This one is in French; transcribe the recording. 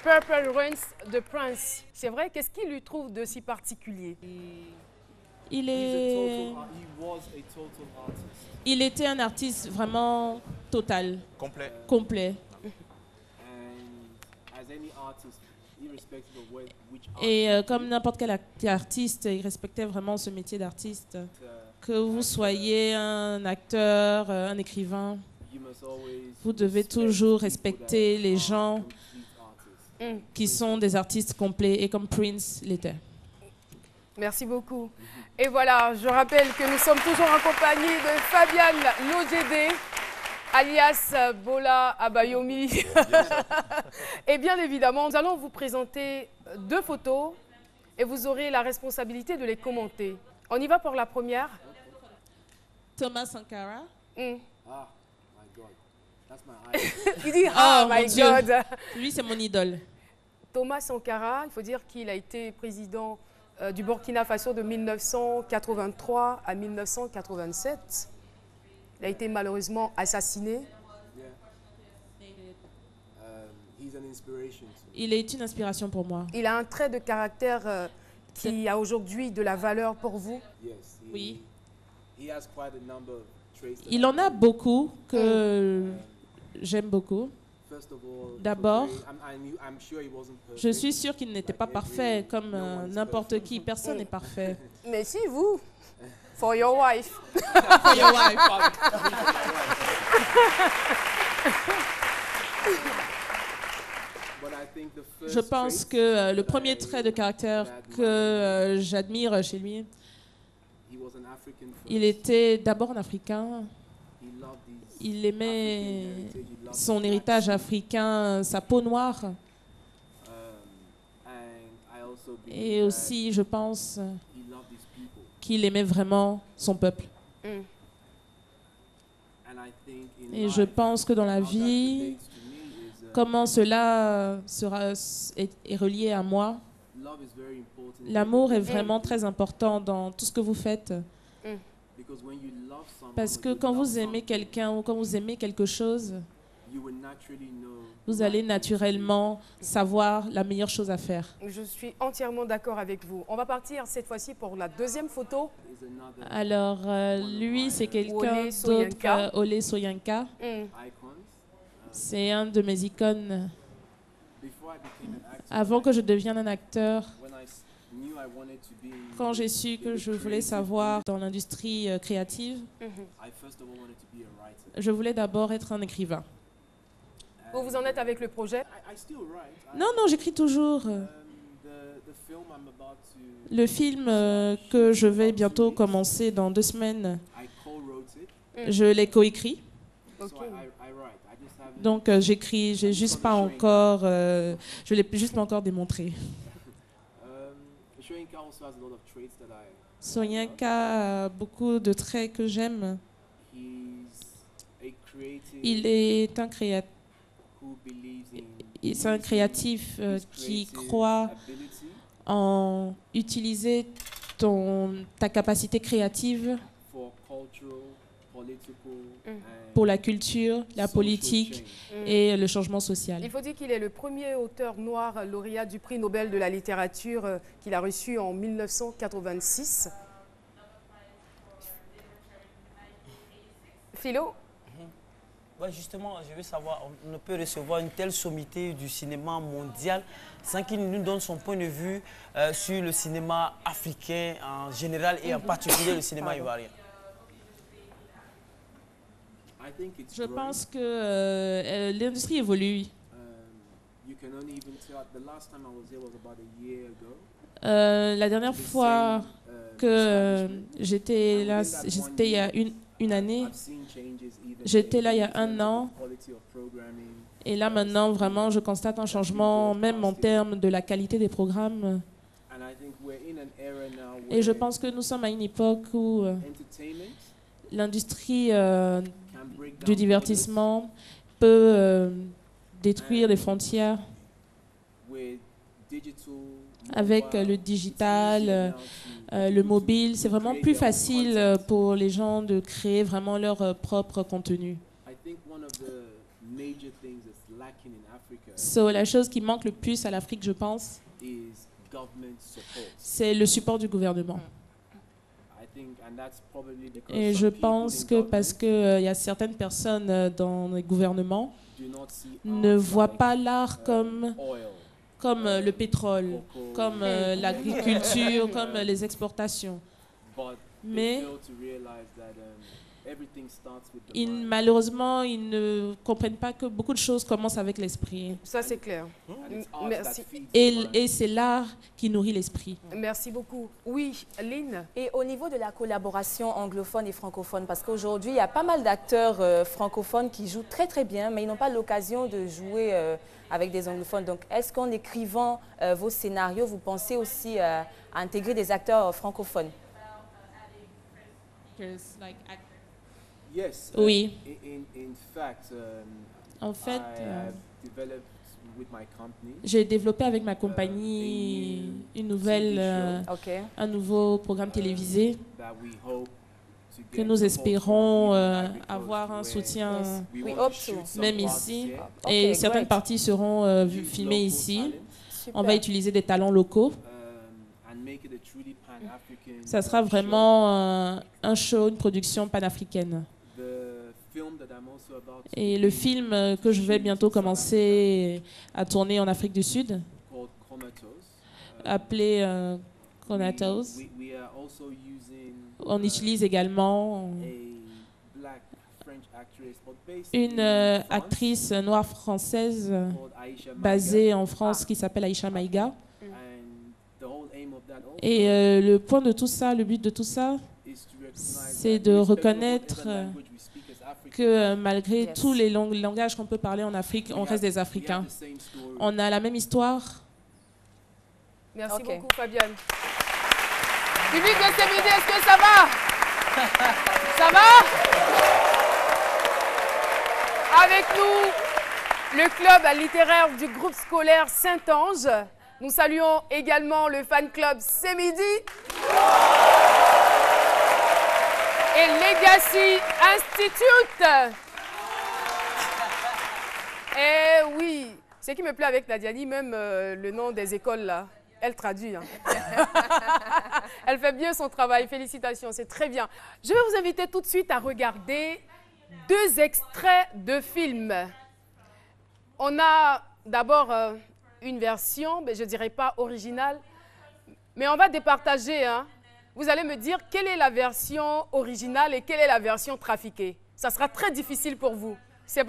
Purple Rain de Prince. C'est vrai, qu'est-ce qu'il lui trouve de si particulier? Il était un artiste vraiment total, complet. Et comme n'importe quel artiste, il respectait vraiment ce métier d'artiste. Que vous soyez un acteur, un écrivain, vous devez toujours respecter les gens qui sont des artistes complets, et comme Prince l'était. Merci beaucoup. Et voilà, je rappelle que nous sommes toujours en compagnie de Fabiane Logédé, alias Bola Abayomi. Et bien évidemment, nous allons vous présenter 2 photos et vous aurez la responsabilité de les commenter. On y va pour la première. Thomas Sankara. Ah, my God. That's my idol. Il dit « Ah, my God ». Lui, c'est mon idole. Thomas Sankara, il faut dire qu'il a été président du Burkina Faso de 1983 à 1987. Il a été malheureusement assassiné. Il est une inspiration pour moi. Il a un trait de caractère qui a aujourd'hui de la valeur pour vous. Oui. Il en a beaucoup que j'aime beaucoup. D'abord, je suis sûre qu'il n'était pas parfait comme n'importe qui. Personne n'est parfait. Mais si, vous. For your wife. For your wife. Je pense que le premier trait de caractère que j'admire chez lui, il était d'abord un Africain. Il aimait son héritage africain, sa peau noire. Et aussi, je pense qu'il aimait vraiment son peuple. Et je pense que dans la vie, comment cela est relié à moi, l'amour est vraiment très important dans tout ce que vous faites. Parce que quand vous aimez quelqu'un ou quand vous aimez quelque chose, vous allez naturellement savoir la meilleure chose à faire. Je suis entièrement d'accord avec vous. On va partir cette fois-ci pour la deuxième photo. Alors, lui, c'est quelqu'un d'autre, Ole Soyinka. C'est un de mes icônes. Avant que je devienne un acteur, quand j'ai su que je voulais savoir dans l'industrie créative, je voulais d'abord être un écrivain. Vous en êtes avec le projet? Non, j'écris toujours. Le film que je vais bientôt commencer dans 2 semaines, je l'ai coécrit. Donc j'écris, je l'ai juste pas encore démontré. Soyinka a beaucoup de traits que j'aime. Il est un créatif qui croit en utiliser ta capacité créative pour la culture, la politique et le changement social. Il faut dire qu'il est le premier auteur noir lauréat du prix Nobel de la littérature qu'il a reçu en 1986. Philo? Ouais, justement, je veux savoir, on ne peut recevoir une telle sommité du cinéma mondial sans qu'il nous donne son point de vue sur le cinéma africain en général et en particulier le cinéma ivoirien. Je pense que l'industrie évolue. La dernière fois que j'étais là, c'était il y a une année. J'étais là il y a 1 an. Et là maintenant, vraiment, je constate un changement, même en termes de la qualité des programmes. Et je pense que nous sommes à une époque où l'industrie du divertissement peut détruire les frontières avec le digital, le mobile. C'est vraiment plus facile pour les gens de créer vraiment leur propre contenu. lacking in Africa So, la chose qui manque le plus à l'Afrique, je pense, is government support. c'est le support du gouvernement. I think, and that's probably because Et some je people pense in que government parce qu'il y a certaines personnes dans les gouvernements do not see ne art voient like, pas l'art comme oil, le pétrole, cocoa, comme l'agriculture, comme les exportations. but Mais they fail to realize that everything starts with the mind. malheureusement, ils ne comprennent pas que beaucoup de choses commencent avec l'esprit. Ça, c'est clair. And it's art Merci. that feeds the Et, mind. et c'est l'art qui nourrit l'esprit. Merci beaucoup. Oui, Lynn. Et au niveau de la collaboration anglophone et francophone, parce qu'aujourd'hui, il y a pas mal d'acteurs francophones qui jouent très très bien, mais ils n'ont pas l'occasion de jouer avec des anglophones. Donc, est-ce qu'en écrivant vos scénarios, vous pensez aussi à intégrer des acteurs francophones? Yes. Oui. In fact, En fait, I have developed with my company j'ai développé avec ma compagnie une nouvelle, Ok. un nouveau programme télévisé that we hope to que get nous support espérons from in Ivory Coast, avoir un where soutien, we We want hope to shoot to. some même parts ici. here, Et Ok, certaines great. parties seront use filmées local ici. talent, Super. On va utiliser des talents locaux. and make it a truly pan-African Ça sera show. vraiment un show, une production panafricaine. The film that I'm also about to Et le be film que je vais bientôt commencer à tourner en Afrique du Sud, called Comatose. appelé Comatose. We are also using On utilise également a black French actress, but based une in France, actrice noire française called Aisha basée en France qui s'appelle Aisha Maïga. Maiga. And the whole aim of that also Et le point de tout ça, le but de tout ça, is to recognize c'est that de irrespective of reconnaître whatever language we speak as Africans, que malgré Yes. tous les langages qu'on peut parler en Afrique, on we reste have- des we Africains. have the same story. On a la même histoire. Merci Ok. beaucoup, Fabienne. Public de ce midi, est-ce que ça va? Ça va? Avec nous, le club littéraire du groupe scolaire Saint-Ange. Nous saluons également le fan club C'est Midi et Legacy Institute. Eh oui, ce qui me plaît avec Nadiani, même le nom des écoles là, elle traduit. Hein. Elle fait bien son travail, félicitations, c'est très bien. Je vais vous inviter tout de suite à regarder 2 extraits de films. On a d'abord une version, mais je ne dirais pas originale, mais on va départager. Hein. Vous allez me dire quelle est la version originale et quelle est la version trafiquée. Ça sera très difficile pour vous. C'est